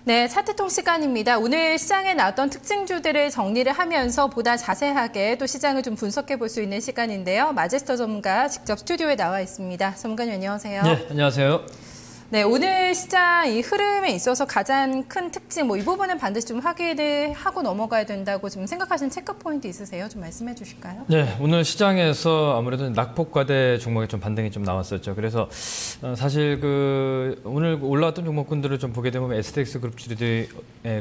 네, 차트통 시간입니다. 오늘 시장에 나왔던 특징주들을 정리를 하면서 보다 자세하게 또 시장을 좀 분석해 볼 수 있는 시간인데요. 마제스터 전문가 직접 스튜디오에 나와 있습니다. 전문가님 안녕하세요. 네, 안녕하세요. 네, 오늘 시장 이 흐름에 있어서 가장 큰 특징, 이 부분은 반드시 좀 확인을 하고 넘어가야 된다고 좀 생각하시는 체크 포인트 있으세요? 좀 말씀해 주실까요? 네, 오늘 시장에서 아무래도 낙폭과대 종목에 좀 반등이 좀 나왔었죠. 그래서 사실 오늘 올라왔던 종목군들을 좀 보게 되면 STX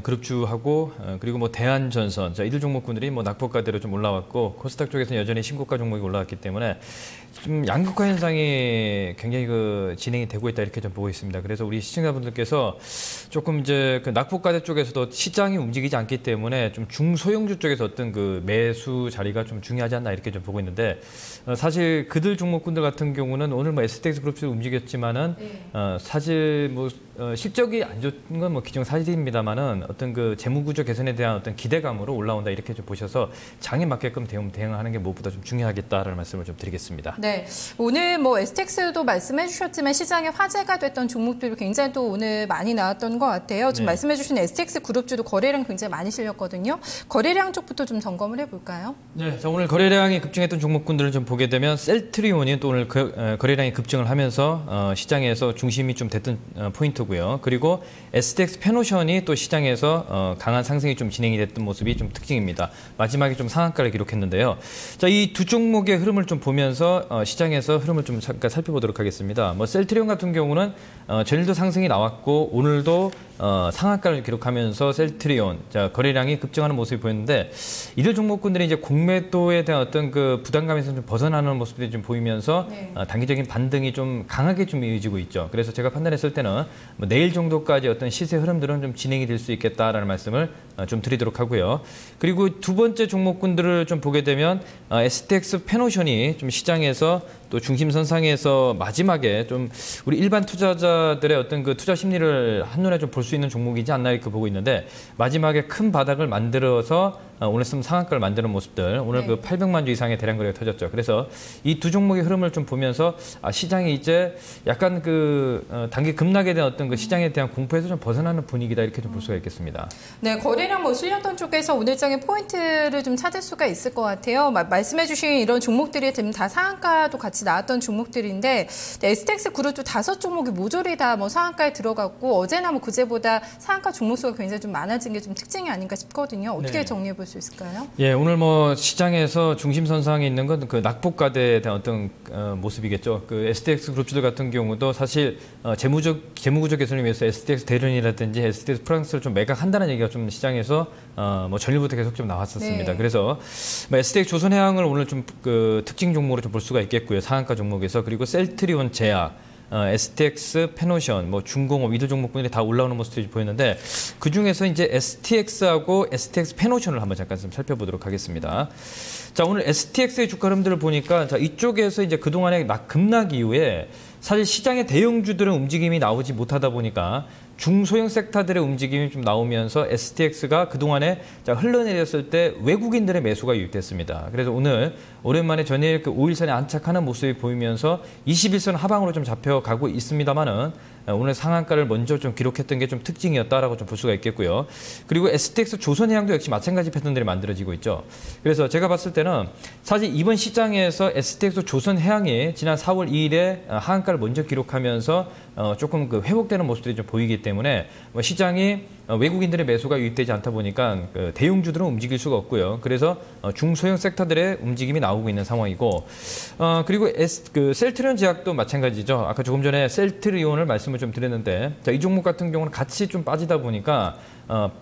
그룹주하고 그리고 뭐 대한전선, 이들 종목군들이 뭐 낙폭과대로 좀 올라왔고 코스닥 쪽에서는 여전히 신고가 종목이 올라왔기 때문에 좀 양극화 현상이 굉장히 진행이 되고 있다 이렇게 좀 보고 있습니다. 그래서 우리 시청자분들께서 조금 이제 낙폭과대 쪽에서도 시장이 움직이지 않기 때문에 좀 중소형주 쪽에서 어떤 매수 자리가 좀 중요하지 않나 이렇게 좀 보고 있는데 사실 그들 종목군들 같은 경우는 오늘 뭐 STX 그룹도 움직였지만은 사실 실적이 안 좋은 건 기정사실입니다만은 어떤 재무구조 개선에 대한 어떤 기대감으로 올라온다 이렇게 좀 보셔서 장에 맞게끔 대응하는 게 무엇보다 좀 중요하겠다라는 말씀을 좀 드리겠습니다. 네, 오늘 STX도 말씀해 주셨지만 시장에 화제가 됐던 종목들이 굉장히 또 오늘 많이 나왔던 것 같아요. 지금 말씀해 주신 STX 그룹주도 거래량 굉장히 많이 실렸거든요. 거래량 쪽부터 좀 점검을 해볼까요? 네, 자, 오늘 거래량이 급증했던 종목군들을 좀 보게 되면 셀트리온이 또 오늘 거래량이 급증을 하면서 시장에서 중심이 좀 됐던 포인트고요. 그리고 STX 페노션이 또 시장에서 강한 상승이 좀 진행이 됐던 모습이 좀 특징입니다. 마지막에 좀 상한가를 기록했는데요. 자, 이 두 종목의 흐름을 좀 보면서 시장에서 흐름을 좀 잠깐 살펴보도록 하겠습니다. 셀트리온 같은 경우는 전일도 상승이 나왔고 오늘도 상한가를 기록하면서 셀트리온 거래량이 급증하는 모습이 보였는데 이들 종목군들이 이제 공매도에 대한 어떤 부담감에서 좀 벗어나는 모습들이 좀 보이면서 단기적인 반등이 좀 강하게 좀 이어지고 있죠. 그래서 제가 판단했을 때는 내일 정도까지 어떤 시세 흐름들은 좀 진행이 될 수 있겠다라는 말씀을 좀 드리도록 하고요. 그리고 두 번째 종목군들을 좀 보게 되면 STX 페노션이 좀 시장에서 또 중심선상에서 마지막에 좀 우리 일반 투자자들의 어떤 투자 심리를 한눈에 좀 볼 수 있는 종목이지 않나 이렇게 보고 있는데 마지막에 큰 바닥을 만들어서 오늘 상한가를 만드는 모습들 오늘 800만 주 이상의 대량 거래가 터졌죠. 그래서 이 두 종목의 흐름을 좀 보면서 시장이 이제 약간 단기 급락에 대한 어떤 시장에 대한 공포에서 좀 벗어나는 분위기다 이렇게 좀 볼 수가 있겠습니다. 네, 거래량 실렸던 쪽에서 오늘장의 포인트를 좀 찾을 수가 있을 것 같아요. 말씀해주신 이런 종목들이 지금 다 상한가도 같이 나왔던 종목들인데 STX 그룹도 5종목이 모조리 다 상한가에 들어갔고 어제나 그제보다 상한가 종목 수가 굉장히 좀 많아진 게 좀 특징이 아닌가 싶거든요. 어떻게 정리해 볼 수 있을까요? 예, 오늘 시장에서 중심선상에 있는 건 낙폭과대에 대한 어떤 모습이겠죠. STX 그룹주들 같은 경우도 사실 재무구조 개선을 위해서 STX 대련이라든지 STX 프랑스를 좀 매각한다는 얘기가 좀 시장에서 전일부터 계속 좀 나왔었습니다. 그래서 STX 조선해양을 오늘 좀 특징 종목으로 좀 볼 수가 있겠고요. 상한가 종목에서 그리고 셀트리온 제약 STX, 페노션, 중공업 이들 종목군들이 다 올라오는 모습들이 보였는데 그 중에서 이제 STX하고 STX 페노션을 한번 잠깐 좀 살펴보도록 하겠습니다. 자, 오늘 STX의 주가 흐름들을 보니까 이쪽에서 이제 그동안의 급락 이후에 사실 시장의 대형주들은 움직임이 나오지 못하다 보니까 중소형 섹터들의 움직임이 좀 나오면서 STX가 그동안에 흘러내렸을 때 외국인들의 매수가 유입됐습니다. 그래서 오늘 오랜만에 전일 5일선에 안착하는 모습이 보이면서 21선 하방으로 좀 잡혀가고 있습니다만은 오늘 상한가를 먼저 좀 기록했던 게 좀 특징이었다라고 좀 볼 수가 있겠고요. 그리고 STX 조선해양도 역시 마찬가지 패턴들이 만들어지고 있죠. 그래서 제가 봤을 때는 사실 이번 시장에서 STX 조선해양이 지난 4월 2일에 하한가를 먼저 기록하면서 조금 회복되는 모습들이 좀 보이기 때문에 시장이 외국인들의 매수가 유입되지 않다 보니까 대형주들은 움직일 수가 없고요. 그래서 중소형 섹터들의 움직임이 나오고 있는 상황이고 그리고 셀트리온 제약도 마찬가지죠. 아까 조금 전에 셀트리온을 말씀을 좀 드렸는데 이 종목 같은 경우는 같이 좀 빠지다 보니까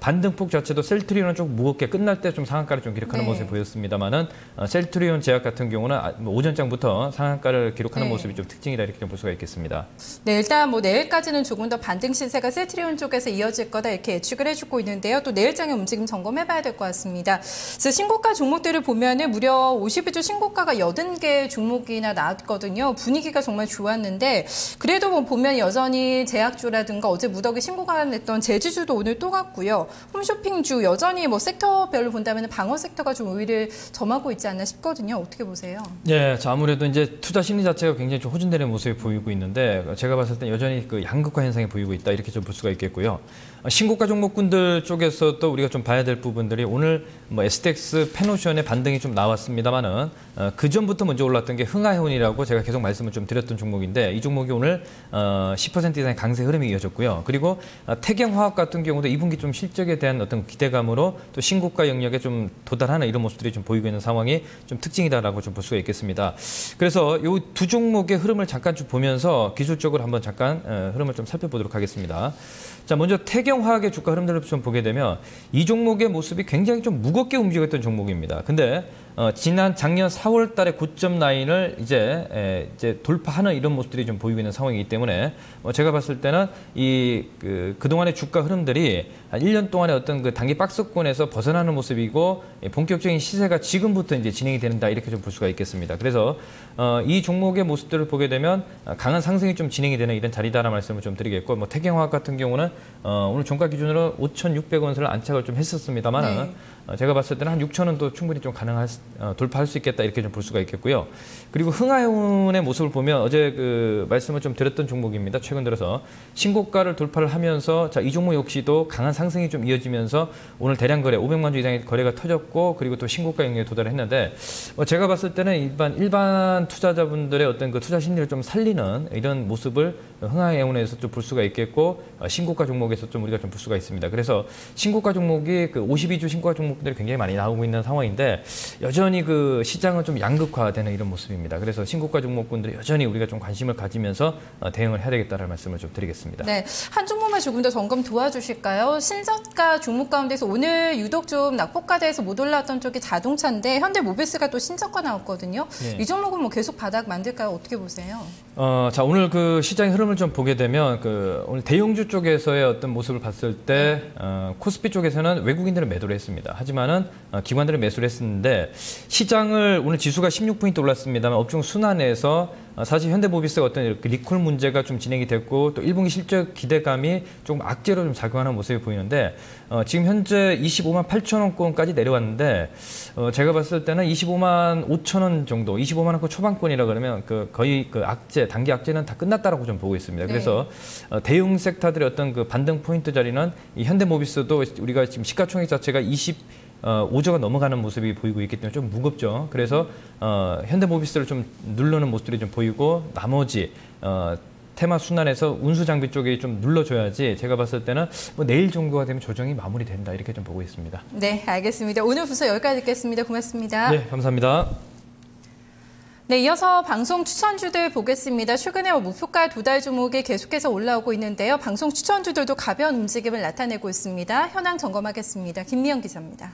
반등폭 자체도 셀트리온은 좀 무겁게 끝날 때 좀 상한가를 좀 기록하는 모습이 보였습니다만은 셀트리온 제약 같은 경우는 오전장부터 상한가를 기록하는 모습이 좀 특징이다 이렇게 좀 볼 수가 있겠습니다. 네, 일단 내일까지는 조금 더 반등 시세가 셀트리온 쪽에서 이어질 거다 이렇게 예측을 해주고 있는데요. 또 내일장의 움직임 점검해봐야 될 것 같습니다. 그래서 신고가 종목들을 보면은 무려 52주 신고가가 80개 종목이나 나왔거든요. 분위기가 정말 좋았는데 그래도 보면 여전히 제약주라든가 어제 무더기 신고가 냈던 제주주도 오늘 또 갔고요. 홈쇼핑주 여전히 섹터별로 본다면 방어 섹터가 좀 우위를 점하고 있지 않나 싶거든요. 어떻게 보세요? 네, 아무래도 이제 투자 심리 자체가 굉장히 좀 호전되는 모습이 보이고 있는데 제가 봤을 때 여전히 양극화 현상이 보이고 있다 이렇게 좀 볼 수가 있겠고요. 신고가 종목군들 쪽에서도 우리가 좀 봐야 될 부분들이 오늘 뭐 STX 펜오션의 반등이 좀 나왔습니다만은 그 전부터 먼저 올랐던 게 흥하해운이라고 제가 계속 말씀을 좀 드렸던 종목인데 이 종목이 오늘 10% 이상의 강세 흐름이 이어졌고요. 그리고 태경화학 같은 경우도 2분기 좀 실적에 대한 어떤 기대감으로 또 신고가 영역에 좀 도달하는 이런 모습들이 좀 보이고 있는 상황이 좀 특징이다라고 좀 볼 수가 있겠습니다. 그래서 이 두 종목의 흐름을 잠깐 좀 보면서 기술적으로 한번 잠깐 흐름을 좀 살펴보도록 하겠습니다. 자, 먼저 태경화학의 주가 흐름들을 좀 보게 되면 이 종목의 모습이 굉장히 좀 무겁게 움직였던 종목입니다. 근데 지난 작년 4월 달에 고점 라인을 이제 돌파하는 이런 모습들이 좀 보이고 있는 상황이기 때문에 제가 봤을 때는 그동안의 주가 흐름들이 한 1년 동안의 어떤 그 단기 박스권에서 벗어나는 모습이고 본격적인 시세가 지금부터 이제 진행이 된다 이렇게 좀 볼 수가 있겠습니다. 그래서 이 종목의 모습들을 보게 되면 강한 상승이 좀 진행이 되는 이런 자리다라는 말씀을 좀 드리겠고 뭐 태경화학 같은 경우는 오늘 종가 기준으로 5,600원 선을 안착을 좀 했었습니다만은 제가 봤을 때는 한 6,000원도 충분히 좀 돌파할 수 있겠다 이렇게 좀 볼 수가 있겠고요. 그리고 흥하해운의 모습을 보면 어제 그 말씀을 좀 드렸던 종목입니다. 최근 들어서 신고가를 돌파를 하면서 자, 이 종목 역시도 강한 상승이 좀 이어지면서 오늘 대량 거래 500만 주 이상의 거래가 터졌고 그리고 또 신고가 영역에 도달을 했는데 제가 봤을 때는 일반 투자자분들의 어떤 그 투자 심리를 좀 살리는 이런 모습을 흥하해운에서 좀 볼 수가 있겠고 신고가 종목에서 좀 우리가 좀 볼 수가 있습니다. 그래서 신고가 종목이 그 52주 신고가 종목들이 굉장히 많이 나오고 있는 상황인데 여전히 그 시장은 좀 양극화되는 이런 모습입니다. 그래서 신고가 종목군들이 여전히 우리가 좀 관심을 가지면서 대응을 해야 되겠다는 말씀을 좀 드리겠습니다. 네, 한 종목만 조금 더 점검 도와주실까요? 신저가 종목 가운데서 오늘 유독 좀 낙폭가대에서 못 올랐던 쪽이 자동차인데 현대모비스가 또 신저가 나왔거든요. 네. 이 종목은 뭐 계속 바닥 만들까요? 어떻게 보세요? 자, 오늘 그 시장의 흐름을 좀 보게 되면 오늘 대형주 쪽에서의 어떤 모습을 봤을 때 코스피 쪽에서는 외국인들은 매도를 했습니다. 하지만은 기관들은 매수를 했었는데 시장을 오늘 지수가 16포인트 올랐습니다만 업종 순환에서 사실 현대모비스가 어떤 리콜 문제가 좀 진행이 됐고 또 1분기 실적 기대감이 조금 악재로 좀 작용하는 모습이 보이는데 지금 현재 25만 8천 원권까지 내려왔는데 제가 봤을 때는 25만 5천 원 정도, 25만 원권 초반권이라 그러면 거의 그 악재, 단기 악재는 다 끝났다라고 좀 보고 있습니다. 네. 그래서 대형 섹터들의 어떤 그 반등 포인트 자리는 이 현대모비스도 우리가 지금 시가총액 자체가 5조가 넘어가는 모습이 보이고 있기 때문에 좀 무겁죠. 그래서 현대모비스를 좀 누르는 모습들이 좀 보이고 나머지 테마 순환에서 운수 장비 쪽이 좀 눌러줘야지 제가 봤을 때는 뭐 내일 정도가 되면 조정이 마무리된다 이렇게 좀 보고 있습니다. 네, 알겠습니다. 오늘 분석 여기까지 듣겠습니다. 고맙습니다. 네, 감사합니다. 네, 이어서 방송 추천주들 보겠습니다. 최근에 목표가 도달 종목이 계속해서 올라오고 있는데요. 방송 추천주들도 가벼운 움직임을 나타내고 있습니다. 현황 점검하겠습니다. 김미영 기자입니다.